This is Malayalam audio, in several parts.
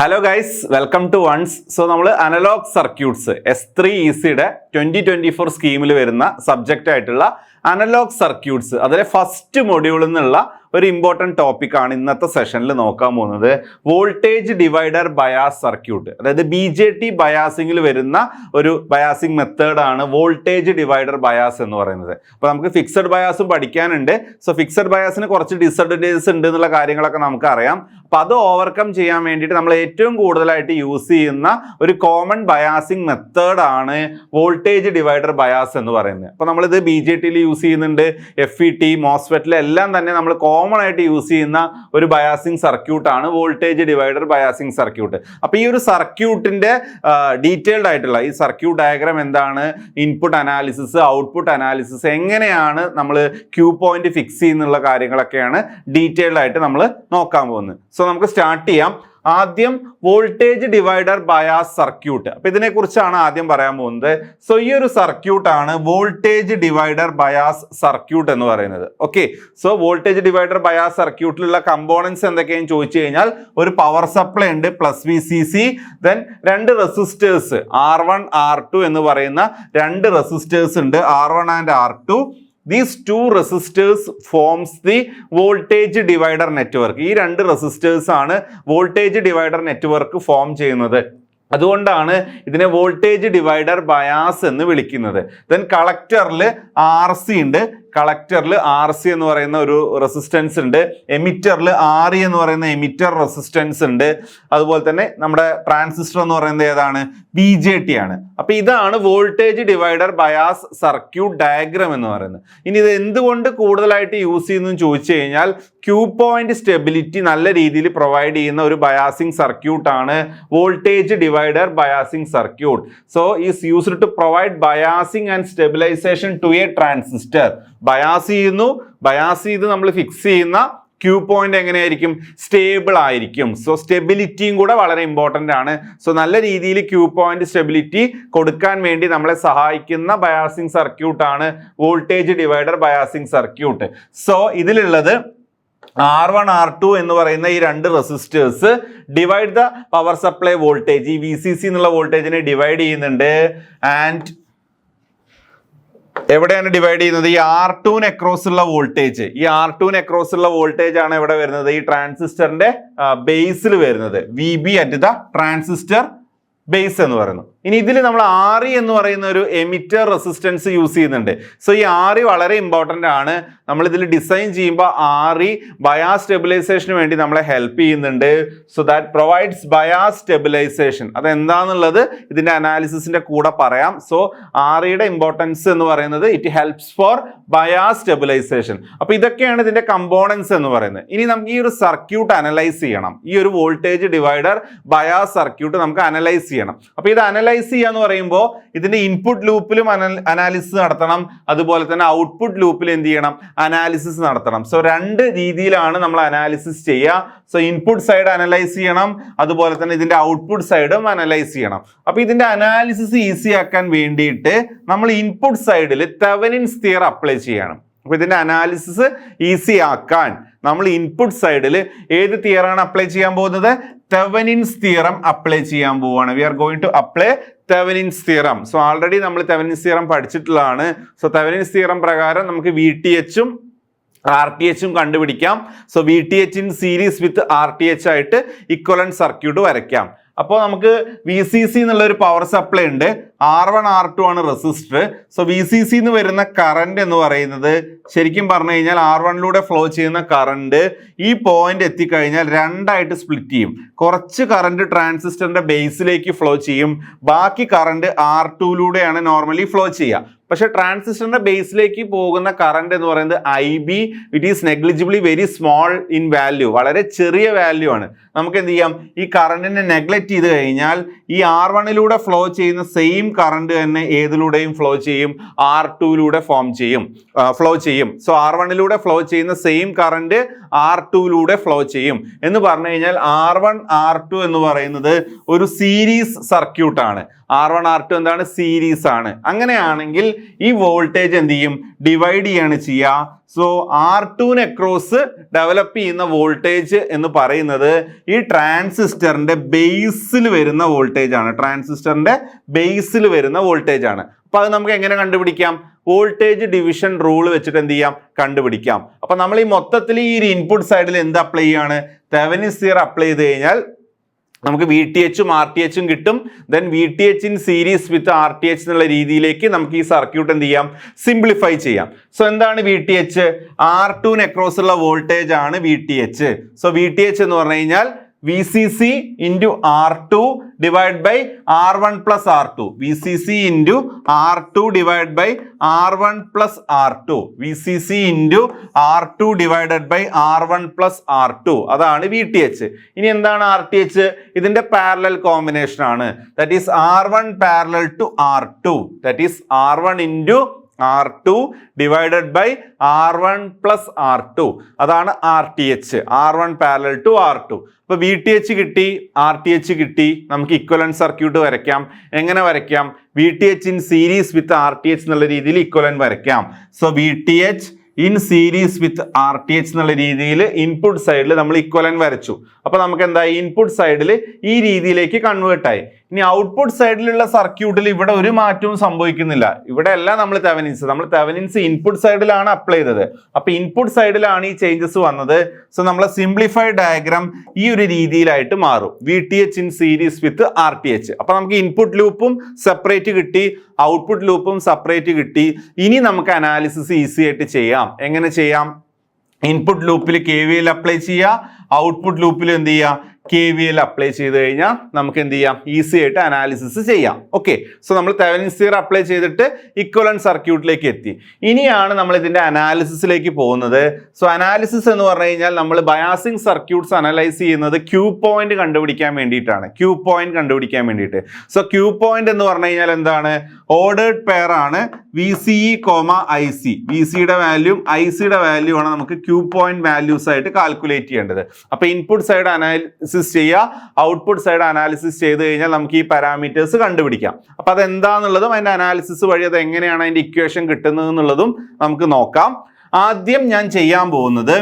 Hello guys, welcome to Ones. So നമ്മൾ അനലോഗ് സർക്യൂട്ട്സ് S3 ECയുടെ 2024 സ്കീമിൽ വരുന്ന സബ്ജക്റ്റ് ആയിട്ടുള്ള അനലോഗ് സർക്യൂട്ട്സ് അതിലെ ഫസ്റ്റ് മൊഡ്യൂളിൽ നിന്നുള്ള ഒരു ഇമ്പോർട്ടൻറ്റ് ടോപ്പിക്കാണ് ഇന്നത്തെ സെഷനിൽ നോക്കാൻ പോകുന്നത്. വോൾട്ടേജ് ഡിവൈഡർ ബയാസ് സർക്യൂട്ട്, അതായത് BJT ബയാസിങ്ങിൽ വരുന്ന ഒരു ബയാസിങ് മെത്തേഡാണ് വോൾട്ടേജ് ഡിവൈഡർ ബയാസ് എന്ന് പറയുന്നത്. അപ്പോൾ നമുക്ക് ഫിക്സഡ് ബയാസും പഠിക്കാനുണ്ട്. സോ ഫിക്സഡ് ബയാസിന് കുറച്ച് ഡിസഡ്വാൻറ്റേജസ് ഉണ്ട് എന്നുള്ള കാര്യങ്ങളൊക്കെ നമുക്കറിയാം. അപ്പോൾ അത് ഓവർകം ചെയ്യാൻ വേണ്ടിയിട്ട് നമ്മൾ ഏറ്റവും കൂടുതലായിട്ട് യൂസ് ചെയ്യുന്ന ഒരു കോമൺ ബയാസിങ് മെത്തേഡാണ് വോൾട്ടേജ് ഡിവൈഡർ ബയാസ് എന്ന് പറയുന്നത്. അപ്പോൾ നമ്മളിത് BJTയിൽ യൂസ് ചെയ്യുന്നുണ്ട്, FET, MOSFET എല്ലാം തന്നെ നമ്മൾ കോമൺ ആയിട്ട് യൂസ് ചെയ്യുന്ന ഒരു ബയാസിങ് സർക്യൂട്ടാണ് വോൾട്ടേജ് ഡിവൈഡർ ബയാസിങ് സർക്യൂട്ട്. അപ്പോൾ ഈ ഒരു സർക്യൂട്ടിന്റെ ഡീറ്റെയിൽഡ് ആയിട്ടുള്ള ഈ സർക്യൂട്ട് ഡയഗ്രാം എന്താണ്, ഇൻപുട്ട് അനാലിസിസ്, ഔട്ട്പുട്ട് അനാലിസിസ്, എങ്ങനെയാണ് നമ്മൾ ക്യൂ പോയിന്റ് ഫിക്സ് ചെയ്യുന്നുള്ള കാര്യങ്ങളൊക്കെയാണ് ഡീറ്റെയിൽഡ് ആയിട്ട് നമ്മൾ നോക്കാൻ പോകുന്നത്. സോ നമുക്ക് സ്റ്റാർട്ട് ചെയ്യാം. ആദ്യം വോൾട്ടേജ് ഡിവൈഡർ ബയാസ് സർക്യൂട്ട്. അപ്പൊ ഇതിനെ കുറിച്ചാണ് ആദ്യം പറയാൻ പോകുന്നത്. സോ ഈ ഒരു സർക്യൂട്ടാണ് വോൾട്ടേജ് ഡിവൈഡർ ബയാസ് സർക്യൂട്ട് എന്ന് പറയുന്നത്. Okay, so voltage divider bias സർക്യൂട്ടിലുള്ള കമ്പോണൻസ് എന്തൊക്കെയാണെന്ന് ചോദിച്ചു കഴിഞ്ഞാൽ ഒരു പവർ സപ്ലൈ ഉണ്ട് +VCC, ദെൻ രണ്ട് റെസിസ്റ്റേഴ്സ് R1 R2 എന്ന് പറയുന്ന രണ്ട് റെസിസ്റ്റേഴ്സ് ഉണ്ട്, R1 and R2. These two resistors forms the voltage divider network. ഈ രണ്ട് റെസിസ്റ്റേഴ്സ് ആണ് വോൾട്ടേജ് ഡിവൈഡർ നെറ്റ്വർക്ക് ഫോം ചെയ്യുന്നത്. അതുകൊണ്ടാണ് ഇതിനെ വോൾട്ടേജ് ഡിവൈഡർ ബയാസ് എന്ന് വിളിക്കുന്നത്. ദെൻ കളക്ടറിൽ RC ഉണ്ട്, കളക്ടറിൽ RC എന്ന് പറയുന്ന ഒരു റെസിസ്റ്റൻസ് ഉണ്ട്, എമിറ്ററിൽ RE എന്ന് പറയുന്ന എമിറ്റർ റെസിസ്റ്റൻസ് ഉണ്ട്. അതുപോലെ തന്നെ നമ്മുടെ ട്രാൻസിസ്റ്റർ എന്ന് പറയുന്നത് ഏതാണ്, BJT ആണ്. അപ്പൊ ഇതാണ് voltage divider bias circuit diagram എന്ന് പറയുന്നത്. ഇനി ഇത് എന്തുകൊണ്ട് കൂടുതലായിട്ട് യൂസ് ചെയ്യുന്നു ചോദിച്ചു കഴിഞ്ഞാൽ ക്യൂ പോയിന്റ് സ്റ്റെബിലിറ്റി നല്ല രീതിയിൽ പ്രൊവൈഡ് ചെയ്യുന്ന ഒരു ബയാസിംഗ് സർക്യൂട്ടാണ് voltage divider biasing circuit. So is used to provide biasing and stabilization to a transistor. Bias ചെയ്യുന്നു, ബയാസ് ചെയ്ത് നമ്മൾ ഫിക്സ് ചെയ്യുന്ന ക്യൂ പോയിന്റ് എങ്ങനെയായിരിക്കും, സ്റ്റേബിൾ ആയിരിക്കും. സോ സ്റ്റെബിലിറ്റിയും കൂടെ വളരെ ഇമ്പോർട്ടൻ്റ് ആണ്. സോ നല്ല രീതിയിൽ ക്യൂ പോയിന്റ് സ്റ്റെബിലിറ്റി കൊടുക്കാൻ വേണ്ടി നമ്മളെ സഹായിക്കുന്ന ബയാസിംഗ് സർക്യൂട്ടാണ് voltage divider biasing circuit. So ഇതിലുള്ളത് R1 R2 എന്ന് പറയുന്ന ഈ രണ്ട് resistors divide the power supply voltage, ഈ VCC എന്നുള്ള വോൾട്ടേജിനെ ഡിവൈഡ് ചെയ്യുന്നുണ്ട്. ആൻഡ് എവിടെയാണ് ഡിവൈഡ് ചെയ്യുന്നത്, ഈ R2 അക്രോസ് ഉള്ള വോൾട്ടേജ്, ഈ R2 അക്രോസ് ഉള്ള വോൾട്ടേജ് ആണ് എവിടെ വരുന്നത്, ഈ ട്രാൻസിസ്റ്ററിന്റെ ബേസിൽ വരുന്നത്. VB at the transistor base എന്ന് പറയുന്നു. ഇനി ഇതിൽ നമ്മൾ RE എന്ന് പറയുന്ന ഒരു എമിറ്റർ റെസിസ്റ്റൻസ് യൂസ് ചെയ്യുന്നുണ്ട്. സോ ഈ RE വളരെ ഇമ്പോർട്ടൻ്റ് ആണ്. നമ്മൾ ഇതിൽ ഡിസൈൻ ചെയ്യുമ്പോൾ RE ബയാസ് സ്റ്റെബിലൈസേഷന് വേണ്ടി നമ്മളെ ഹെൽപ്പ് ചെയ്യുന്നുണ്ട്. So that provides bias stabilization. അതെന്താന്നുള്ളത് ഇതിന്റെ അനാലിസിസിന്റെ കൂടെ പറയാം. സോ REയുടെ ഇമ്പോർട്ടൻസ് എന്ന് പറയുന്നത് it helps for bias stabilization. അപ്പൊ ഇതൊക്കെയാണ് ഇതിന്റെ കമ്പോണൻസ് എന്ന് പറയുന്നത്. ഇനി നമുക്ക് ഈ ഒരു സർക്യൂട്ട് അനലൈസ് ചെയ്യണം. ഈ ഒരു വോൾട്ടേജ് ഡിവൈഡർ ബയാസ് സർക്യൂട്ട് നമുക്ക് അനലൈസ് ചെയ്യണം. അപ്പൊ ഇത് അനലൈസ് ചെയ്യാന്ന് പറയുമ്പോൾ ഇതിന്റെ ഇൻപുട്ട് ലൂപ്പിലും അനാലിസിസ് നടത്തണം, അതുപോലെ തന്നെ ഔട്ട്പുട്ട് ലൂപ്പിൽ എന്ത് ചെയ്യണം, അനാലിസിസ് നടത്തണം. സോ രണ്ട് രീതിയിലാണ് നമ്മൾ അനാലിസിസ് ചെയ്യുക. സോ ഇൻപുട്ട് സൈഡ് അനലൈസ് ചെയ്യണം, അതുപോലെ തന്നെ ഇതിന്റെ ഔട്ട്പുട്ട് സൈഡും അനലൈസ് ചെയ്യണം. അപ്പൊ ഇതിന്റെ അനാലിസിസ് ഈസി ആക്കാൻ വേണ്ടിയിട്ട് നമ്മൾ ഇൻപുട്ട് സൈഡിൽ തെവനിൻസ് തിയറം അപ്ലൈ ചെയ്യണം. അപ്പൊ ഇതിന്റെ അനാലിസിസ് ഈസി ആക്കാൻ നമ്മൾ ഇൻപുട്ട് സൈഡിൽ ഏത് തിയറാണ് അപ്ലൈ ചെയ്യാൻ പോകുന്നത്, തെവനിൻസ് തിയറം അപ്ലൈ ചെയ്യാൻ പോവുകയാണ്. We are going to apply Thevenin's theorem. So already നമ്മൾ തെവനിൻസ് തിയറം പഠിച്ചിട്ടുള്ളതാണ്. സോ തെവനിൻസ് തിയറം പ്രകാരം നമുക്ക് VTHഉം RTHഉം കണ്ടുപിടിക്കാം. So VTH in series with RTH ആയിട്ട് ഇക്വലന്റ് സർക്യൂട്ട് വരയ്ക്കാം. അപ്പോൾ നമുക്ക് VCC എന്നുള്ള ഒരു പവർ സപ്ലൈ ഉണ്ട്, R1 R2 ആണ് റെസിസ്റ്റർ. സോ VCC എന്ന് വരുന്ന കറണ്ട് എന്ന് പറയുന്നത് ശരിക്കും പറഞ്ഞു കഴിഞ്ഞാൽ R1ലൂടെ ഫ്ലോ ചെയ്യുന്ന കറണ്ട് ഈ പോയിന്റ് എത്തിക്കഴിഞ്ഞാൽ രണ്ടായിട്ട് സ്പ്ലിറ്റ് ചെയ്യും. കുറച്ച് കറണ്ട് ട്രാൻസിസ്റ്ററിന്റെ ബേസിലേക്ക് ഫ്ലോ ചെയ്യും, ബാക്കി കറണ്ട് R2ലൂടെയാണ് നോർമലി ഫ്ലോ ചെയ്യുക. പക്ഷെ ട്രാൻസിസ്റ്ററിന്റെ ബേസിലേക്ക് പോകുന്ന കറണ്ട് എന്ന് പറയുന്നത് IB, it is negligibly very small in value, വളരെ ചെറിയ വാല്യൂ ആണ്. നമുക്ക് എന്ത് ചെയ്യാം, ഈ കറണ്ടിനെ നെഗ്ലക്ട് ചെയ്ത് കഴിഞ്ഞാൽ ഈ R1ലൂടെ ഫ്ലോ ചെയ്യുന്ന സെയിം കറണ്ട് തന്നെ ഏതിലൂടെയും ഫ്ലോ ചെയ്യും, R2ലൂടെ ഫ്ലോ ചെയ്യും. സോ R1ലൂടെ ഫ്ലോ ചെയ്യുന്ന സെയിം കറണ്ട് R2ലൂടെ ഫ്ലോ ചെയ്യും എന്ന് പറഞ്ഞു കഴിഞ്ഞാൽ R1 R2 എന്ന് പറയുന്നത് ഒരു സീരീസ് സർക്യൂട്ടാണ്. R1 R2 എന്താണ് സീരീസ് ആണ്. അങ്ങനെയാണെങ്കിൽ ഈ വോൾട്ടേജ് എന്ത് ചെയ്യും, ഡിവൈഡ് ചെയ്യാണ് ചെയ്യുക. സോ R2ന് അക്രോസ് ഡെവലപ്പ് ചെയ്യുന്ന വോൾട്ടേജ് എന്ന് പറയുന്നത് ഈ ട്രാൻസിസ്റ്ററിന്റെ ബേസിൽ വരുന്ന വോൾട്ടേജ് ആണ്. ട്രാൻസിസ്റ്ററിന്റെ ബേസിൽ വരുന്ന വോൾട്ടേജ് ആണ്. അപ്പൊ അത് നമുക്ക് എങ്ങനെ കണ്ടുപിടിക്കാം? വോൾട്ടേജ് ഡിവിഷൻ റൂൾ വെച്ചിട്ട് എന്ത് ചെയ്യാം, കണ്ടുപിടിക്കാം. അപ്പൊ നമ്മൾ ഈ മൊത്തത്തിൽ ഈ ഒരു ഇൻപുട്ട് സൈഡിൽ എന്ത് അപ്ലൈ ചെയ്യാണ്, തെവെനിൻസ് തിയറം അപ്ലൈ ചെയ്ത് കഴിഞ്ഞാൽ നമുക്ക് VTH ഉം RTH ഉം കിട്ടും. Then VTH in series with RTH എന്നുള്ള രീതിയിലേക്ക് നമുക്ക് ഈ സർക്യൂട്ട് എന്ത് ചെയ്യാം, സിംപ്ലിഫൈ ചെയ്യാം. സോ എന്താണ് VTH? R2ന് അക്രോസ് ഉള്ള വോൾട്ടേജ് ആണ് VTH. സോ VTH എന്ന് പറഞ്ഞു കഴിഞ്ഞാൽ VCC into R2 divided by R1 plus R2. VCC into R2 divided by R1 plus R2. VCC into R2 divided by R1 plus R2. അതാണ് VTH. ഇനി എന്താണ് RTH? ഇതിന്റെ പാരലൽ കോമ്പിനേഷൻ ആണ്. That is R1 parallel to R2. That is R1 into R2 divided by R1 plus R2. അതാണ് RTH. R1 parallel to R2. അപ്പൊ VTH കിട്ടി, RTH കിട്ടി. നമുക്ക് ഇക്വലന്റ് സർക്യൂട്ട് വരയ്ക്കാം. എങ്ങനെ വരയ്ക്കാം? VTH in series with RTH എന്നുള്ള രീതിയിൽ ഇക്വലന്റ് വരയ്ക്കാം. So VTH in series with RTH എന്നുള്ള രീതിയിൽ ഇൻപുട്ട് സൈഡിൽ നമ്മൾ ഇക്വലന്റ് വരച്ചു. അപ്പൊ നമുക്ക് എന്തായി, ഇൻപുട്ട് സൈഡിൽ ഈ രീതിയിലേക്ക് കൺവേർട്ട് ആയി. ഇനി ഔട്ട്പുട്ട് സൈഡിലുള്ള സർക്യൂട്ടിൽ ഇവിടെ ഒരു മാറ്റവും സംഭവിക്കുന്നില്ല. ഇവിടെ അല്ല നമ്മൾ തെവെനിൻസ് ഇൻപുട്ട് സൈഡിലാണ് അപ്ലൈ ചെയ്തത്. അപ്പൊ ഇൻപുട്ട് സൈഡിലാണ് ഈ ചേഞ്ചസ് വന്നത്. സോ നമ്മളെ സിംപ്ലിഫൈഡ് ഡയഗ്രാം ഈ ഒരു രീതിയിലായിട്ട് മാറും. VTH in series with RTH. അപ്പൊ നമുക്ക് ഇൻപുട്ട് ലൂപ്പും സെപ്പറേറ്റ് കിട്ടി, ഔട്ട്പുട്ട് ലൂപ്പും സെപ്പറേറ്റ് കിട്ടി. ഇനി നമുക്ക് അനാലിസിസ് ഈസി ആയിട്ട് ചെയ്യാം. എങ്ങനെ ചെയ്യാം? ഇൻപുട്ട് ലൂപ്പിൽ KVL അപ്ലൈ ചെയ്യുക, ഔട്ട്പുട്ട് ലൂപ്പിൽ എന്ത് ചെയ്യുക, KVL അപ്ലൈ ചെയ്ത് കഴിഞ്ഞാൽ നമുക്ക് എന്ത് ചെയ്യാം, ഈസി ആയിട്ട് അനാലിസിസ് ചെയ്യാം. ഓക്കെ, സോ നമ്മൾ തെവെനിൻസ് തിയറം അപ്ലൈ ചെയ്തിട്ട് ഇക്വലന്റ് സർക്യൂട്ടിലേക്ക് എത്തി. ഇനിയാണ് നമ്മൾ ഇതിന്റെ അനാലിസിസിലേക്ക് പോകുന്നത്. സോ അനാലിസിസ് എന്ന് പറഞ്ഞു കഴിഞ്ഞാൽ നമ്മൾ ബയാസിംഗ് സർക്യൂട്ട്സ് അനലൈസ് ചെയ്യുന്നത് ക്യൂ പോയിന്റ് കണ്ടുപിടിക്കാൻ വേണ്ടിയിട്ടാണ്. ക്യൂ പോയിന്റ് കണ്ടുപിടിക്കാൻ വേണ്ടിയിട്ട്. സോ ക്യൂ പോയിന്റ് എന്ന് പറഞ്ഞു കഴിഞ്ഞാൽ എന്താണ്, ഓർഡേർഡ് പെയർ ആണ്. VCE, IC. VCയുടെ വാല്യൂ ICയുടെ വാല്യൂ ആണ് നമുക്ക് ക്യൂ പോയിന്റ് വാല്യൂസ് ആയിട്ട് കാൽക്കുലേറ്റ് ചെയ്യേണ്ടത്. അപ്പൊ ഇൻപുട്ട് സൈഡ് അനാലിസിസ് ചെയ്യുക, ഔട്ട്പുട്ട് സൈഡ് അനാലിസിസ് ചെയ്ത് കഴിഞ്ഞാൽ നമുക്ക് ഈ പാരാമീറ്റേഴ്സ് കണ്ടുപിടിക്കാം. അപ്പൊ അതെന്താന്നുള്ളതും അതിന്റെ അനാലിസിസ് വഴി അത് എങ്ങനെയാണ് അതിന്റെ ഇക്വേഷൻ കിട്ടുന്നത് എന്നുള്ളതും നമുക്ക് നോക്കാം. ആദ്യം ഞാൻ ചെയ്യാൻ പോകുന്നത്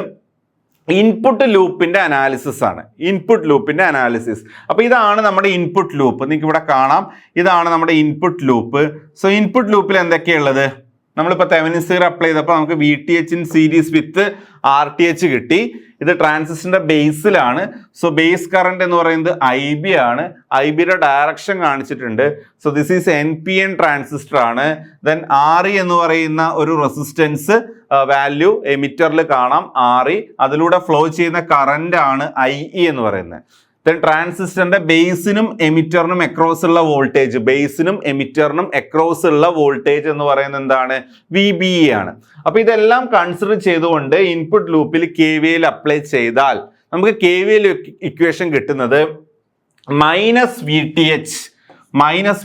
ഇൻപുട്ട് ലൂപ്പിന്റെ അനാലിസിസ് ആണ്. ഇൻപുട്ട് ലൂപ്പിന്റെ അനാലിസിസ്. അപ്പൊ ഇതാണ് നമ്മുടെ ഇൻപുട്ട് ലൂപ്പ്. നിങ്ങൾക്ക് ഇവിടെ കാണാം, ഇതാണ് നമ്മുടെ ഇൻപുട്ട് ലൂപ്പ്. സോ ഇൻപുട്ട് ലൂപ്പിൽ എന്തൊക്കെയുള്ളത്? നമ്മളിപ്പോൾ തെവെനിൻസ് തിയറം അപ്ലൈ ചെയ്തപ്പോൾ നമുക്ക് VTH in series with RTH കിട്ടി. ഇത് ട്രാൻസിസ്റ്ററിന്റെ ബേസിലാണ്. സോ ബേസ് കറന്റ് എന്ന് പറയുന്നത് IB ആണ്. IBയുടെ ഡയറക്ഷൻ കാണിച്ചിട്ടുണ്ട്. So this is NPN transistor ആണ്. ദെൻ RE എന്ന് പറയുന്ന ഒരു റെസിസ്റ്റൻസ് വാല്യൂ എമിറ്ററിൽ കാണാം, RE. അതിലൂടെ ഫ്ലോ ചെയ്യുന്ന കറന്റ് ആണ് IE എന്ന് പറയുന്നത്. ദെൻ ട്രാൻസിസ്റ്ററിന്റെ ബേസിനും എമിറ്ററിനും അക്രോസ് ഉള്ള വോൾട്ടേജ്, ബേസിനും എമിറ്ററിനും അക്രോസ് ഉള്ള വോൾട്ടേജ് എന്ന് പറയുന്നത് എന്താണ്, VBE ആണ്. അപ്പൊ ഇതെല്ലാം കൺസിഡർ ചെയ്തുകൊണ്ട് ഇൻപുട്ട് ലൂപ്പിൽ KVL അപ്ലൈ ചെയ്താൽ നമുക്ക് KVL ഇക്വേഷൻ കിട്ടുന്നത് മൈനസ്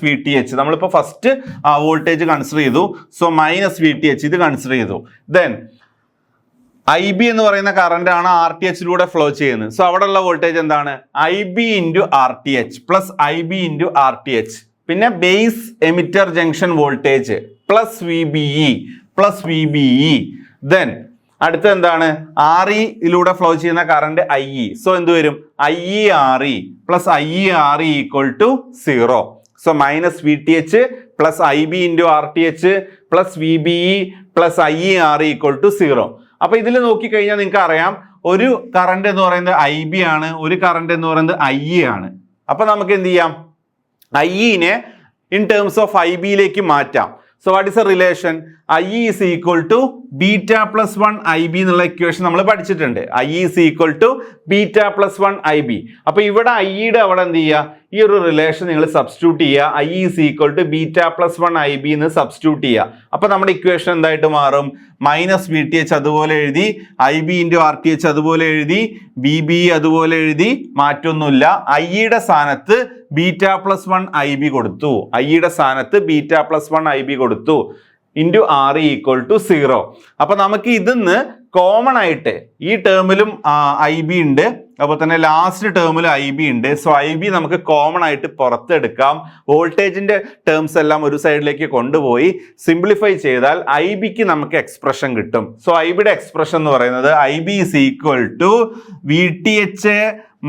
VTH. നമ്മളിപ്പോ ഫസ്റ്റ് വോൾട്ടേജ് കൺസിഡർ ചെയ്തു. സോ -VTH ഇത് കൺസിഡർ ചെയ്തു. ദെൻ IB എന്ന് പറയുന്ന കറന്റ് ആണ് RTHലൂടെ ഫ്ലോ ചെയ്യുന്നത്. സോ അവിടെയുള്ള വോൾട്ടേജ് എന്താണ്, IB into RTH plus IB into RTH. പിന്നെ base emitter junction voltage plus VBE. Then അടുത്ത എന്താണ്, REയിലൂടെ ഫ്ലോ ചെയ്യുന്ന കറന്റ് IE. സോ എന്ത് വരും, IERE plus IERE equal to 0. So -VTH plus IB into RTH plus VBE plus IERE equal to 0. അപ്പൊ ഇതിൽ നോക്കിക്കഴിഞ്ഞാൽ നിങ്ങൾക്ക് അറിയാം, ഒരു കറന്റ് എന്ന് പറയുന്നത് IB ആണ്, ഒരു കറന്റ് എന്ന് പറയുന്നത് IE ആണ്. അപ്പൊ നമുക്ക് എന്ത് ചെയ്യാം, IEനെ ഇൻ ടേംസ് ഓഫ് IBയിലേക്ക് മാറ്റാം. So what is a relation? IE is equal to beta plus 1 IB എന്നുള്ള ഇക്വേഷൻ നമ്മൾ പഠിച്ചിട്ടുണ്ട്. IE is equal to beta plus 1 IB. അപ്പൊ ഇവിടെ IEയുടെ അവിടെ എന്ത് ചെയ്യുക, ഈ ഒരു റിലേഷൻ നിങ്ങൾ സബ്സ്റ്റിറ്റ്യൂട്ട് ചെയ്യുക. IE is equal to beta plus 1 IB എന്ന് സബ്സ്റ്റിറ്റ്യൂട്ട് ചെയ്യുക. അപ്പൊ നമ്മുടെ ഇക്വേഷൻ എന്തായിട്ട് മാറും, -VTH അതുപോലെ എഴുതി, IB ഇൻറ്റു RTH അതുപോലെ എഴുതി, VBE അതുപോലെ എഴുതി, മാറ്റൊന്നുമില്ല. IEയുടെ സ്ഥാനത്ത് ബീറ്റ പ്ലസ് 1 IB കൊടുത്തു. IEയുടെ സ്ഥാനത്ത് ബീറ്റ പ്ലസ് 1 IB കൊടുത്തു. Into RE equal to 0. അപ്പൊ നമുക്ക് ഇതിന്ന് കോമൺ ആയിട്ട് ഈ ടേമിലും IB ഉണ്ട്, അപ്പോൾ തന്നെ ലാസ്റ്റ് ടേമിൽ ഐ ബി ഉണ്ട്. സോ ഐ ബി നമുക്ക് കോമൺ ആയിട്ട് പുറത്തെടുക്കാം. വോൾട്ടേജിന്റെ ടേംസ് എല്ലാം ഒരു സൈഡിലേക്ക് കൊണ്ടുപോയി സിംപ്ലിഫൈ ചെയ്താൽ ഐ ബിക്ക് നമുക്ക് എക്സ്പ്രഷൻ കിട്ടും. സോ ഐ ബിയുടെ എക്സ്പ്രഷൻ എന്ന് പറയുന്നത് I B is equal to V T H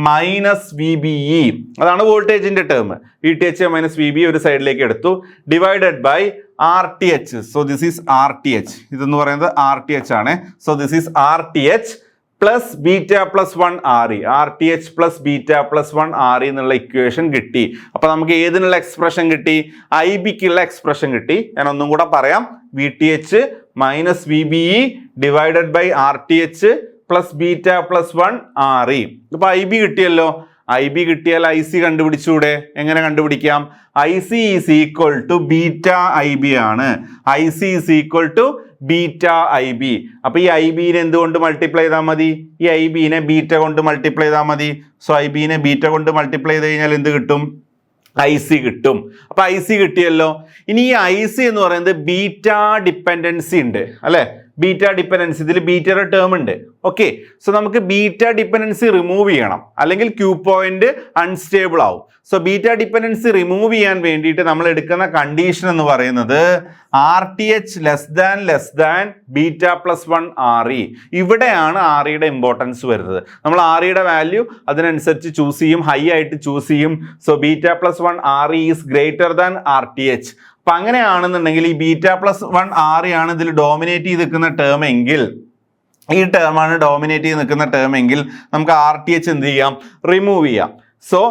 minus V B E, അതാണ് വോൾട്ടേജിന്റെ term. V T H minus V B ഒരു സൈഡിലേക്ക് എടുത്തു, divided by R T H. So this is R T H, ഇതെന്ന് പറയുന്നത് ആർ ടി എച്ച് ആണ്. So this is R T H plus beta plus 1 R E, R T H plus beta plus 1 R E എന്നുള്ള ഇക്വേഷൻ കിട്ടി. അപ്പൊ നമുക്ക് ഏതിനുള്ള എക്സ്പ്രഷൻ കിട്ടി? ഐ ബിക്കുള്ള എക്സ്പ്രഷൻ കിട്ടി. ഞാൻ ഒന്നും കൂടെ പറയാം, V T H minus V B E divided by R T H plus beta plus 1 R E. അപ്പൊ ഐ ബി കിട്ടിയല്ലോ. ഐ ബി കിട്ടിയാൽ ഐ സി കണ്ടുപിടിച്ചൂടെ? എങ്ങനെ കണ്ടുപിടിക്കാം? I C is equal to beta I B ആണ്. I C is equal to beta I B. അപ്പൊ ഈ ഐ ബിനെ എന്തുകൊണ്ട് മൾട്ടിപ്ലൈ ചെയ്താൽ മതി? ഈ ഐ ബിനെ ബീറ്റ കൊണ്ട് മൾട്ടിപ്ലൈ ചെയ്താൽ മതി. സോ ഐ ബിനെ ബീറ്റ കൊണ്ട് മൾട്ടിപ്ലൈ ചെയ്ത് കഴിഞ്ഞാൽ എന്ത് കിട്ടും? ഐ സി കിട്ടും. അപ്പൊ ഐ സി കിട്ടിയല്ലോ. ഇനി ഈ ഐ സി എന്ന് പറയുന്നത് ബീറ്റ ഡിപ്പെൻഡൻസി ഉണ്ട് അല്ലെ? ബീറ്റ ഡിപ്പെൻഡൻസി, ഇതിൽ ബീറ്റയുടെ ടേം ഉണ്ട്. ഓക്കെ, സോ നമുക്ക് ബീറ്റ ഡിപ്പെൻഡൻസി റിമൂവ് ചെയ്യണം, അല്ലെങ്കിൽ ക്യൂ പോയിന്റ് അൺസ്റ്റേബിൾ ആവും. സോ ബീറ്റ ഡിപ്പെൻഡൻസി റിമൂവ് ചെയ്യാൻ വേണ്ടിയിട്ട് നമ്മൾ എടുക്കുന്ന കണ്ടീഷൻ എന്ന് പറയുന്നത് R T H less than beta plus 1 R E. ഇവിടെയാണ് ആർ ഇയുടെ ഇമ്പോർട്ടൻസ് വരുന്നത്. നമ്മൾ ആർ ഇയുടെ വാല്യൂ അതിനനുസരിച്ച് ചൂസ് ചെയ്യും, ഹൈ ആയിട്ട് ചൂസ് ചെയ്യും. So beta plus 1 R E is greater than R T H. അപ്പൊ അങ്ങനെയാണെന്നുണ്ടെങ്കിൽ ഈ ബീറ്റ പ്ലസ് 1 ആർ ഇ ആണ് ഇതിൽ ഡോമിനേറ്റ് ചെയ്ത് നിൽക്കുന്ന ടേം എങ്കിൽ, ഈ ടേമാണ് ഡോമിനേറ്റ് ചെയ്ത് നിൽക്കുന്ന ടേം എങ്കിൽ നമുക്ക് ആർ ടി എച്ച് എന്ത് ചെയ്യാം? റിമൂവ് ചെയ്യാം. സോ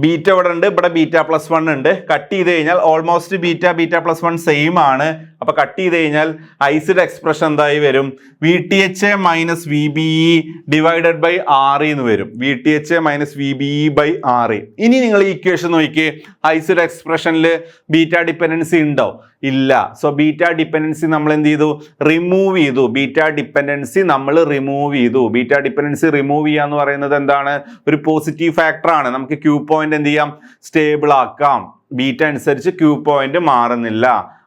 ബീറ്റ ഇവിടെ ഉണ്ട്, ഇവിടെ ബീറ്റ പ്ലസ് 1 ഉണ്ട്. കട്ട് ചെയ്ത് കഴിഞ്ഞാൽ ഓൾമോസ്റ്റ് ബീറ്റ പ്ലസ് 1 സെയിം ആണ്. അപ്പൊ കട്ട് ചെയ്ത് കഴിഞ്ഞാൽ ഐസിയുടെ എക്സ്പ്രഷൻ എന്തായി വരും? V T H minus V B E divided by R എന്ന് വരും. V T H minus V B E by R. ഇനി നിങ്ങൾ ഈ ഇക്വേഷൻ നോക്കിയേ, ഐസിയുടെ എക്സ്പ്രഷനിൽ ബീറ്റ ഡിപ്പെൻഡൻസി ഉണ്ടോ? ഇല്ല. സോ ബീറ്റ ഡിപ്പെൻഡൻസി നമ്മൾ എന്ത് ചെയ്തു? റിമൂവ് ചെയ്തു. ബീറ്റ ഡിപ്പെൻഡൻസി നമ്മൾ റിമൂവ് ചെയ്തു. ബീറ്റ ഡിപ്പെൻഡൻസി റിമൂവ് ചെയ്യുക എന്ന് പറയുന്നത് എന്താണ്? ഒരു പോസിറ്റീവ് ഫാക്ടർ ആണ്. നമുക്ക് ക്യൂ പോയിന്റ് എന്ത് ചെയ്യാം? സ്റ്റേബിൾ ആക്കാം. ബീറ്റ അനുസരിച്ച് ക്യൂ പോയിന്റ് മാറുന്നില്ല.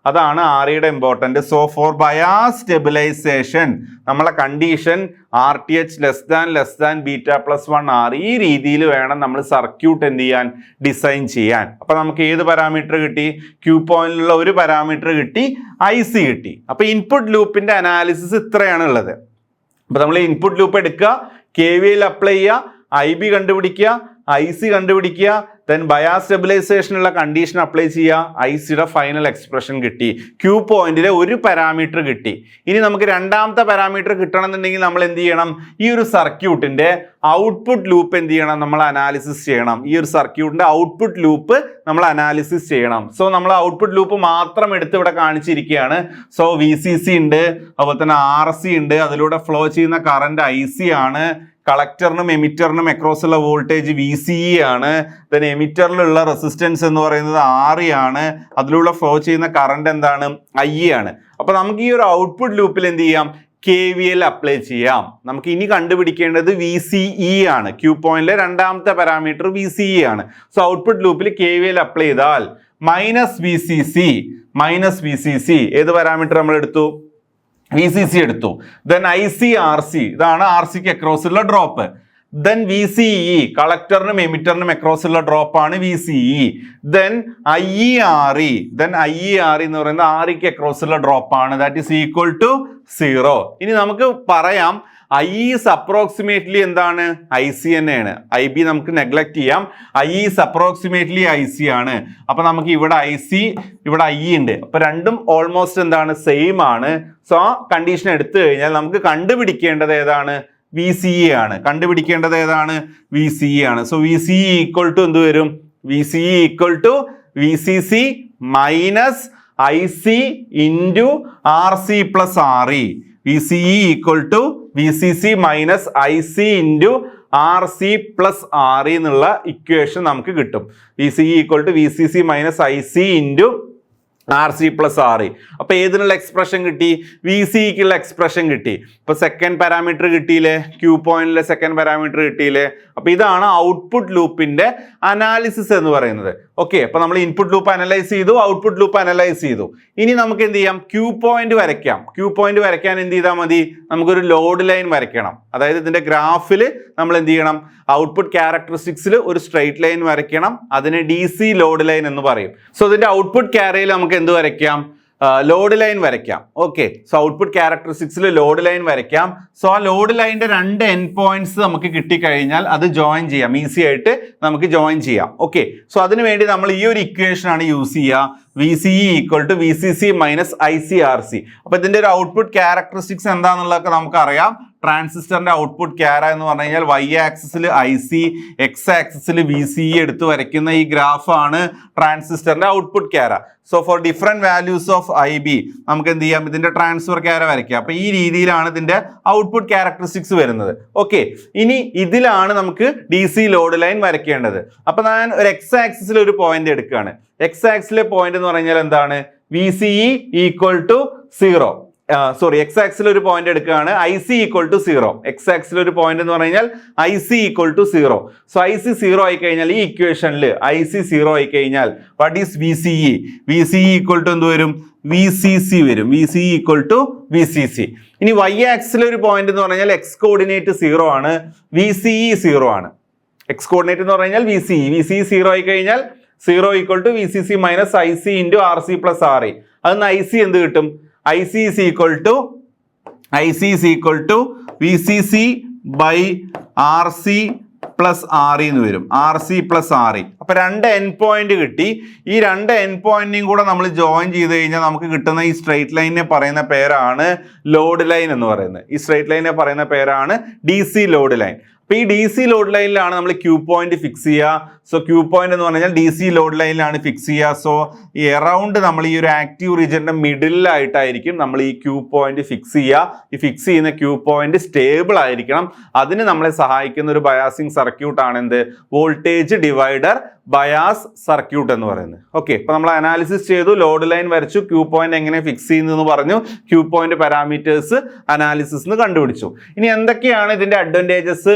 അതാണ് ആർ ഇയുടെ important. So for bias stabilization നമ്മളെ condition R T H less than beta plus 1 R. ഈ രീതിയിൽ വേണം നമ്മൾ സർക്യൂട്ട് എന്ത് ചെയ്യാൻ? ഡിസൈൻ ചെയ്യാൻ. അപ്പൊ നമുക്ക് ഏത് പാരാമീറ്റർ കിട്ടി? ക്യൂ പോയിന്റിലുള്ള ഒരു പാരാമീറ്റർ കിട്ടി, ഐ സി കിട്ടി. അപ്പൊ ഇൻപുട്ട് ലൂപ്പിന്റെ അനാലിസിസ് ഇത്രയാണ് ഉള്ളത്. അപ്പൊ നമ്മൾ ഇൻപുട്ട് ലൂപ്പ് എടുക്കുക, കെ വി എൽ അപ്ലൈ ചെയ്യുക, ഐ ബി കണ്ടുപിടിക്കുക, ഐ സി കണ്ടുപിടിക്കുക, ദെൻ ബയാസ് സ്റ്റെബിലൈസേഷനുള്ള കണ്ടീഷൻ അപ്ലൈ ചെയ്യുക, ഐ സിയുടെ ഫൈനൽ എക്സ്പ്രഷൻ കിട്ടി. ക്യൂ പോയിന്റിലെ ഒരു പാരാമീറ്റർ കിട്ടി. ഇനി നമുക്ക് രണ്ടാമത്തെ പാരാമീറ്റർ കിട്ടണമെന്നുണ്ടെങ്കിൽ നമ്മൾ എന്ത് ചെയ്യണം? ഈ ഒരു സർക്യൂട്ടിന്റെ ഔട്ട്പുട്ട് ലൂപ്പ് എന്ത് ചെയ്യണം? നമ്മൾ അനാലിസിസ് ചെയ്യണം. ഈ ഒരു സർക്യൂട്ടിന്റെ ഔട്ട്പുട്ട് ലൂപ്പ് നമ്മൾ അനാലിസിസ് ചെയ്യണം. സോ നമ്മൾ ഔട്ട്പുട്ട് ലൂപ്പ് മാത്രം എടുത്ത് ഇവിടെ കാണിച്ചിരിക്കുകയാണ്. സോ വി സി സി ഉണ്ട്, അതുപോലെ തന്നെ ആർ സി ഉണ്ട്, അതിലൂടെ ഫ്ലോ ചെയ്യുന്ന കറണ്ട് ഐ സി ആണ്. കളക്ടറിനും എമിറ്ററിനും അക്രോസ് ഉള്ള വോൾട്ടേജ് വി സി ഇ ആണ്. ദെൻ എമിറ്ററിലുള്ള റെസിസ്റ്റൻസ് എന്ന് പറയുന്നത് ആർ ഇ ആണ്. അതിലൂടെ ഫ്ലോ ചെയ്യുന്ന കറണ്ട് എന്താണ്? ഐ ഇ ആണ്. അപ്പൊ നമുക്ക് ഈ ഒരു ഔട്ട്പുട്ട് ലൂപ്പിൽ എന്ത് ചെയ്യാം? കെ വി എൽ അപ്ലൈ ചെയ്യാം. നമുക്ക് ഇനി കണ്ടുപിടിക്കേണ്ടത് വി സി ഇ ആണ്. ക്യൂ പോയിന്റിലെ രണ്ടാമത്തെ പാരാമീറ്റർ വി സി ഇ ആണ്. സോ ഔട്ട്പുട്ട് ലൂപ്പിൽ കെ വി എൽ അപ്ലൈ ചെയ്താൽ മൈനസ് വി സി സി ഏത് പാരാമീറ്റർ നമ്മൾ എടുത്തു? വി സി സി എടുത്തു. Then I C R C, ഇതാണ് ആർ സിക്ക് അക്രോസ് ഉള്ള drop. Then V C E, കളക്ടറിനും എമിറ്ററിനും അക്രോസ് ഉള്ള ഡ്രോപ്പ് ആണ് V C E. Then I E R E എന്ന് പറയുന്നത് ആർ ഇക്ക് അക്രോസ് ഉള്ള ഡ്രോപ്പ് ആണ്. That is equal to 0. ഇനി നമുക്ക് പറയാം ഐ ഈസ് അപ്രോക്സിമേറ്റ്ലി എന്താണ്? ഐ സി തന്നെയാണ്. ഐ ബി നമുക്ക് നെഗ്ലക്ട് ചെയ്യാം. I is approximately I C ആണ്. അപ്പൊ നമുക്ക് ഇവിടെ ഐ സി, ഇവിടെ ഐ ഉണ്ട്. അപ്പൊ രണ്ടും ഓൾമോസ്റ്റ് എന്താണ്? സെയിം ആണ്. സോ ആ കണ്ടീഷൻ എടുത്തു കഴിഞ്ഞാൽ നമുക്ക് കണ്ടുപിടിക്കേണ്ടത് ഏതാണ്? വി സി ഇ ആണ്. കണ്ടുപിടിക്കേണ്ടത് ഏതാണ്? വി സി ഇ ആണ്. So V C E equal to എന്ത് വരും? V C E equal to V C C minus I C into R C plus R E. V C E equal to V C C minus I C into R C plus R E എന്നുള്ള ഇക്വേഷൻ നമുക്ക് കിട്ടും. V C E equal to V C C minus I C into R C plus R E. അപ്പൊ ഏതിനുള്ള എക്സ്പ്രഷൻ കിട്ടി? വി സിക്കുള്ള എക്സ്പ്രഷൻ കിട്ടി. ഇപ്പൊ സെക്കൻഡ് പാരാമീറ്റർ കിട്ടിയില്ലേ? ക്യൂ പോയിന്റിലെ സെക്കൻഡ് പാരാമീറ്റർ കിട്ടിയില്ലേ? അപ്പൊ ഇതാണ് ഔട്ട്പുട്ട് ലൂപ്പിന്റെ അനാലിസിസ് എന്ന് പറയുന്നത്. ഓക്കെ, അപ്പൊ നമ്മൾ ഇൻപുട്ട് ലൂപ്പ് അനലൈസ് ചെയ്തു, ഔട്ട്പുട്ട് ലൂപ്പ് അനലൈസ് ചെയ്തു. ഇനി നമുക്ക് എന്ത് ചെയ്യാം, ക്യൂ പോയിന്റ് വരയ്ക്കാം. ക്യൂ പോയിന്റ് വരയ്ക്കാൻ എന്ത് ചെയ്താൽ മതി, നമുക്കൊരു ലോഡ് ലൈൻ വരയ്ക്കണം. അതായത് ഇതിന്റെ ഗ്രാഫിൽ നമ്മൾ എന്ത് ചെയ്യണം, ഔട്ട്പുട്ട് ക്യാരക്ടറിസ്റ്റിക്സിൽ ഒരു സ്ട്രെയിറ്റ് ലൈൻ വരയ്ക്കണം. അതിന് DC ലോഡ് ലൈൻ എന്ന് പറയും. സോ ഇതിന്റെ ഔട്ട്പുട്ട് ക്യാരയിൽ നമുക്ക് എന്ത് വരയ്ക്കാം, ലോഡ് ലൈൻ വരയ്ക്കാം. ഓക്കെ, സോ ഔട്ട്പുട്ട് ക്യാരക്ടറിസ്റ്റിക്സിൽ ലോഡ് ലൈൻ വരയ്ക്കാം. സോ ആ ലോഡ് ലൈനിന്റെ 2 എൻഡ് പോയിന്റ്സ് നമുക്ക് കിട്ടിക്കഴിഞ്ഞാൽ അത് ജോയിൻ ചെയ്യാം, ഈസി ആയിട്ട് നമുക്ക് ജോയിൻ ചെയ്യാം. ഓക്കെ, സോ അതിനു വേണ്ടി നമ്മൾ ഈ ഒരു ഇക്വേഷൻ ആണ് യൂസ് ചെയ്യുക, VCE = VCC - ICRC. അപ്പൊ ഇതിന്റെ ഒരു ഔട്ട്പുട്ട് ക്യാരക്ടറിസ്റ്റിക്സ് എന്താണെന്നുള്ളതൊക്കെ നമുക്കറിയാം. ട്രാൻസിസ്റ്ററിന്റെ ഔട്ട്പുട്ട് ക്യാര എന്ന് പറഞ്ഞു കഴിഞ്ഞാൽ y ആക്സിസിൽ IC, x ആക്സിസിൽ VCE എടുത്ത് വരയ്ക്കുന്ന ഈ ഗ്രാഫാണ് ട്രാൻസിസ്റ്ററിന്റെ ഔട്ട്പുട്ട് ക്യാര. So for different values of IB നമുക്ക് എന്ത് ചെയ്യാം, ഇതിന്റെ ട്രാൻസ്ഫർ ക്യാര വരയ്ക്കാം. അപ്പൊ ഈ രീതിയിലാണ് ഇതിന്റെ ഔട്ട്പുട്ട് ക്യാരക്ടറിസ്റ്റിക്സ് വരുന്നത്. ഓക്കെ, ഇനി ഇതിലാണ് നമുക്ക് DC ലോഡ് ലൈൻ വരയ്ക്കേണ്ടത്. അപ്പൊ ഞാൻ ഒരു x ആക്സിസിൽ ഒരു പോയിന്റ് എടുക്കുകയാണ്. x ആക്സിലെ പോയിന്റ് എന്ന് പറഞ്ഞാൽ എന്താണ്, VCE = 0. സോറി, x ആക്സിൽ ഒരു പോയിന്റ് എടുക്കുകയാണ്, IC = 0. x ആക്സിൽ ഒരു പോയിന്റ് എന്ന് പറഞ്ഞാൽ IC = 0. സോ IC 0 ആയി കഴിഞ്ഞാൽ ഈ ഇക്വേഷനിൽ IC 0 ആയി കഴിഞ്ഞാൽ വാട്ട് ഈസ് VCE? VCE = എന്ത് വരും, VCC വരും. VCE = VCC. ഇനി y ആക്സിൽ ഒരു പോയിന്റ് എന്ന് പറഞ്ഞാൽ x കോർഡിനേറ്റ് 0 ആണ്, VCE 0 ആണ്. x കോർഡിനേറ്റ് എന്ന് പറഞ്ഞാൽ VCE 0 ആയി കഴിഞ്ഞാൽ 0 = VCC - IC × RC + RE. അതിന് IC എന്ത് കിട്ടും, IC is equal to VCC / RC + RE എന്ന് വരും, RC + RE. അപ്പൊ 2 എൻഡ് പോയിന്റ് കിട്ടി. ഈ 2 എൻഡ് പോയിന്റിനും കൂടെ നമ്മൾ ജോയിൻ ചെയ്ത് കഴിഞ്ഞാൽ നമുക്ക് കിട്ടുന്ന ഈ സ്ട്രെയിറ്റ് ലൈനിനെ പറയുന്ന പേരാണ് ലോഡ് ലൈൻ എന്ന് പറയുന്നത്. ഈ സ്ട്രെയിറ്റ് ലൈനിനെ പറയുന്ന പേരാണ് DC ലോഡ് ലൈൻ. അപ്പൊ ഈ DC ലോഡ് ലൈനിലാണ് നമ്മൾ ക്യൂ പോയിന്റ് ഫിക്സ് ചെയ്യുക. സോ ക്യൂ പോയിന്റ് എന്ന് പറഞ്ഞാൽ DC ലോഡ് ലൈനിലാണ് ഫിക്സ് ചെയ്യുക. സോ ഈ അറൗണ്ട് നമ്മൾ ഈ ഒരു ആക്റ്റീവ് റീജിയന്റെ മിഡിലായിട്ടായിരിക്കും നമ്മൾ ഈ ക്യൂ പോയിന്റ് ഫിക്സ് ചെയ്യുക. ഈ ഫിക്സ് ചെയ്യുന്ന ക്യൂ പോയിന്റ് സ്റ്റേബിൾ ആയിരിക്കണം. അതിന് നമ്മളെ സഹായിക്കുന്ന ഒരു ബയാസിങ് സർക്യൂട്ട് ആണ് എന്ത്, വോൾട്ടേജ് ഡിവൈഡർ ബയാസ് സർക്യൂട്ട് എന്ന് പറയുന്നത്. ഓക്കെ, ഇപ്പൊ നമ്മൾ അനാലിസിസ് ചെയ്തു, ലോഡ് ലൈൻ വരച്ചു, ക്യൂ പോയിന്റ് എങ്ങനെ ഫിക്സ് ചെയ്യുന്നതെന്ന് പറഞ്ഞു, ക്യൂ പോയിന്റ് പാരാമീറ്റേഴ്സ് അനാലിസിസ് കണ്ടുപിടിച്ചു. ഇനി എന്തൊക്കെയാണ് ഇതിന്റെ അഡ്വാൻറ്റേജസ്,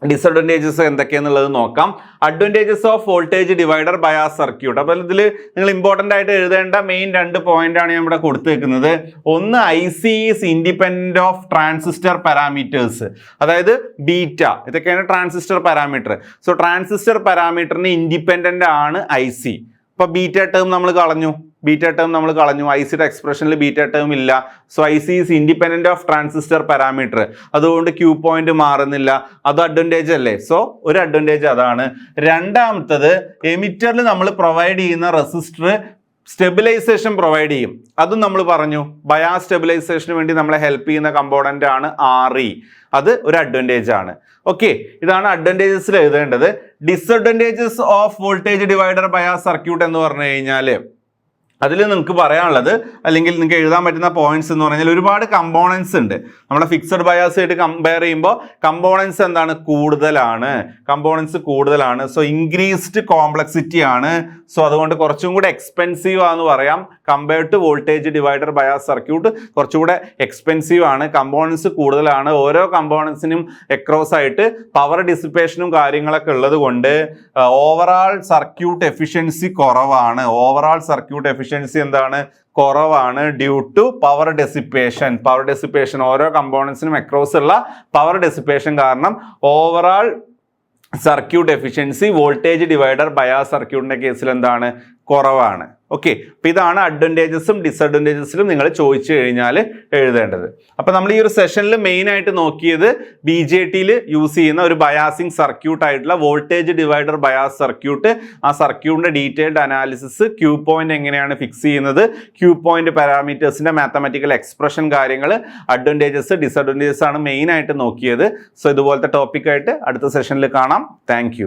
ഡിസഡ്വാൻറ്റേജസ് എന്തൊക്കെയാണെന്നുള്ളത് നോക്കാം. Advantages of voltage divider bias circuit. അപ്പോൾ ഇതിൽ നിങ്ങൾ ഇമ്പോർട്ടൻ്റ് ആയിട്ട് എഴുതേണ്ട മെയിൻ 2 പോയിന്റ് ആണ് ഞാൻ ഇവിടെ കൊടുത്തേക്കുന്നത്. ഒന്ന്, IC is independent of transistor parameters, അതായത് ബീറ്റ. ഇതൊക്കെയാണ് ട്രാൻസിസ്റ്റർ പാരാമീറ്റർ. സോ ട്രാൻസിസ്റ്റർ പാരാമീറ്ററിന് ഇൻഡിപെൻഡന്റ് ആണ് IC. ഇപ്പൊ ബീറ്റ ടേം നമ്മൾ കളഞ്ഞു, ഐസിയുടെ എക്സ്പ്രഷനിൽ ബീറ്റ ടേം ഇല്ല. So IC is independent of transistor parameter. അതുകൊണ്ട് ക്യൂ പോയിന്റ് മാറുന്നില്ല. അത് അഡ്വാൻറ്റേജ് അല്ലേ? സോ ഒരു അഡ്വാൻറ്റേജ് അതാണ്. രണ്ടാമത്തത്, എമിറ്ററിൽ നമ്മൾ പ്രൊവൈഡ് ചെയ്യുന്ന റെസിസ്റ്റർ സ്റ്റെബിലൈസേഷൻ പ്രൊവൈഡ് ചെയ്യും. അതും നമ്മൾ പറഞ്ഞു, ബയാസ് സ്റ്റെബിലൈസേഷന് വേണ്ടി നമ്മളെ ഹെൽപ്പ് ചെയ്യുന്ന കമ്പോണന്റ് ആണ് RE. അത് ഒരു അഡ്വാൻറ്റേജ് ആണ്. ഓക്കെ, ഇതാണ് അഡ്വാൻറ്റേജസിൽ എഴുതേണ്ടത്. Disadvantages of voltage divider bias circuit എന്ന് പറഞ്ഞു കഴിഞ്ഞാൽ അതിൽ നിങ്ങൾക്ക് പറയാനുള്ളത്, അല്ലെങ്കിൽ നിങ്ങൾക്ക് എഴുതാൻ പറ്റുന്ന പോയിന്റ്സ് എന്ന് പറഞ്ഞാൽ ഒരുപാട് കമ്പോണൻസ് ഉണ്ട്. നമ്മുടെ ഫിക്സഡ് ബയാസ് ആയിട്ട് കമ്പയർ ചെയ്യുമ്പോൾ കമ്പോണൻസ് എന്താണ്, കൂടുതലാണ്. സോ ഇൻക്രീസ്ഡ് കോംപ്ലക്സിറ്റി ആണ്. സോ അതുകൊണ്ട് കുറച്ചും കൂടെ എക്സ്പെൻസീവ് ആണെന്ന് പറയാം. Compared to voltage divider bias circuit കുറച്ചുകൂടെ എക്സ്പെൻസീവ് ആണ്, കമ്പോണൻസ് കൂടുതലാണ്. ഓരോ കമ്പോണൻസിനും എക്രോസ് ആയിട്ട് പവർ ഡിസിപ്പേഷനും കാര്യങ്ങളൊക്കെ ഉള്ളത് കൊണ്ട് ഓവറാൾ സർക്യൂട്ട് എഫിഷ്യൻസി കുറവാണ്. എന്താണ്, കുറവാണ് ഡ്യൂ ടു പവർ ഡെസിപ്പേഷൻ. ഓരോ കമ്പോണൻസിനും അക്രോസ് ഉള്ള പവർ ഡെസിപ്പേഷൻ കാരണം overall circuit efficiency voltage divider bias സർക്യൂട്ടിന്റെ കേസിൽ എന്താണ്, കുറവാണ്. ഓക്കെ, അപ്പൊ ഇതാണ് അഡ്വാൻറ്റേജസും ഡിസഡ്വാൻറ്റേജസിലും നിങ്ങൾ ചോദിച്ചു കഴിഞ്ഞാൽ എഴുതേണ്ടത്. അപ്പൊ നമ്മൾ ഈ ഒരു സെഷനിൽ മെയിൻ ആയിട്ട് നോക്കിയത് BJTയിൽ യൂസ് ചെയ്യുന്ന ഒരു ബയാസിങ് സർക്യൂട്ട് ആയിട്ടുള്ള വോൾട്ടേജ് ഡിവൈഡർ ബയാസ് സർക്യൂട്ട്, ആ സർക്യൂട്ടിന്റെ ഡീറ്റെയിൽഡ് അനാലിസിസ്, ക്യൂ പോയിന്റ് എങ്ങനെയാണ് ഫിക്സ് ചെയ്യുന്നത്, ക്യൂ പോയിന്റ് പാരാമീറ്റേഴ്സിന്റെ മാത്തമാറ്റിക്കൽ എക്സ്പ്രഷൻ കാര്യങ്ങൾ, അഡ്വാൻറ്റേജസ് ഡിസഡ്വാൻറ്റേജസ് ആണ് മെയിൻ ആയിട്ട് നോക്കിയത്. സോ ഇതുപോലത്തെ ടോപ്പിക്കായിട്ട് അടുത്ത സെഷനിൽ കാണാം. താങ്ക്